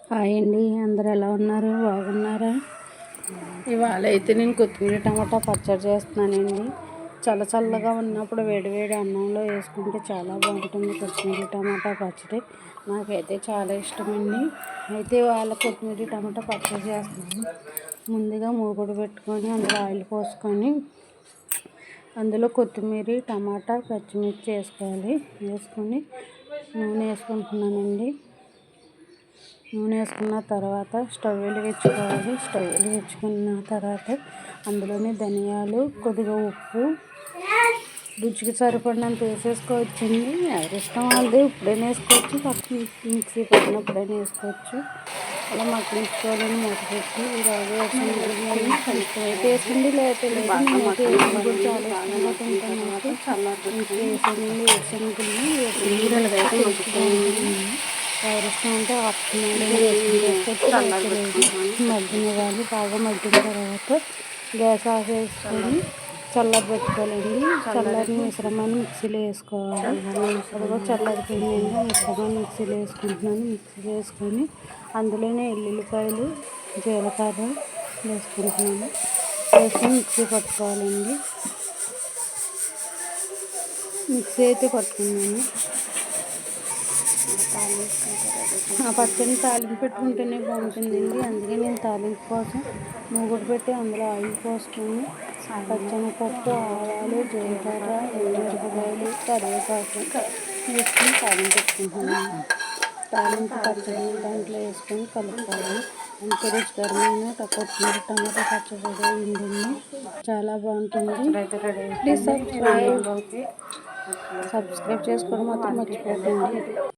Hi అండి, అందరు ఎలా ఉన్నారు? బాగున్నారా? ఇవాళ అయితే నేను కొత్తిమీర టమాటా పచ్చడి చేస్తున్నానండి. చల్లగా ఉన్నప్పుడు వేడివేడి అన్నంలో వేసుకుంటే చాలా బాగుంటుంది కొత్తిమీర టమాటా పచ్చడి. నాకైతే చాలా ఇష్టమండి. అయితే ఇవాళ కొత్తిమీర టమాటా పచ్చడి చేస్తున్నాను. ముందుగా మూకుడు పెట్టుకొని అందులో ఆయిల్ పోసుకొని అందులో కొత్తిమీర టమాటా పచ్చిమిర్చి వేసుకొని నూనె వేసుకుంటున్నానండి. నూనె వేసుకున్న తర్వాత స్టవ్ వెలిగించుకోవాలి. స్టవ్ వెలిగించుకున్న తర్వాత అందులోనే ధనియాలు, కొద్దిగా ఉప్పు, రుచికి సరిపడినంత వేసేసుకోవచ్చండి. ఎవరి ఇష్టం వాళ్ళది. ఇప్పుడైనా వేసుకోవచ్చు, పక్కన మిక్సీ పట్టినప్పుడైనా వేసుకోవచ్చు. అలా మగ్గించుకోవాలని మొదలుపెట్టి ఇలాగే ఇష్టమైతే వేసండి, లేకపోతే లేదు. నేనైతే వేసిన కూడా చాలా ఇష్టంగా తింటాను. వేసానండి, వేసంగుల్ని ఎవరి ఇష్టం అంటే ఆప్షనల్. మగ్గినవ్వాలి. బాగా మగ్గిన తర్వాత గ్యాస్ ఆఫ్ వేసుకొని చల్లబెట్టుకోవాలండి. చల్లారిన మిశ్రమాన్ని మిక్సీలో వేసుకోవాలి. అదిగో చల్లారిపోయిందండి. మిశ్రమాన్ని మిక్సీలో వేసుకుంటున్నాను. మిక్సీలో వేసుకొని అందులోనే ఎల్లుల్లిపాయలు, జీలకర్ర వేసుకుంటున్నాను. వేసుకొని మిక్సీ పట్టుకోవాలండి. మిక్సీ అయితే పట్టుకున్నాను. ఆ పచ్చడిని తాలింపు పెట్టుకుంటేనే బాగుంటుందండి. అందుకే నేను తాలింపు కోసం మూగుడు పెట్టి అందులో ఆయిల్ పోసుకొని పచ్చనిపప్పు, ఆవాలు, జీలకర్ర, ఎండుమిరపకాయలు, కరివేపాకు వేసుకొని తాలింపు పెట్టుకుంటున్నాను. తాలింపు పచ్చడి దాంట్లో వేసుకొని కలుపుకోవాలి. ఎంతో రుచికరమైన కొత్తిమీర టమాటా పచ్చడి అయిందండి. చాలా బాగుంటుంది. ప్లీజ్ సబ్స్క్రైబ్ చేసుకోవడం మాత్రం మర్చిపోకండి.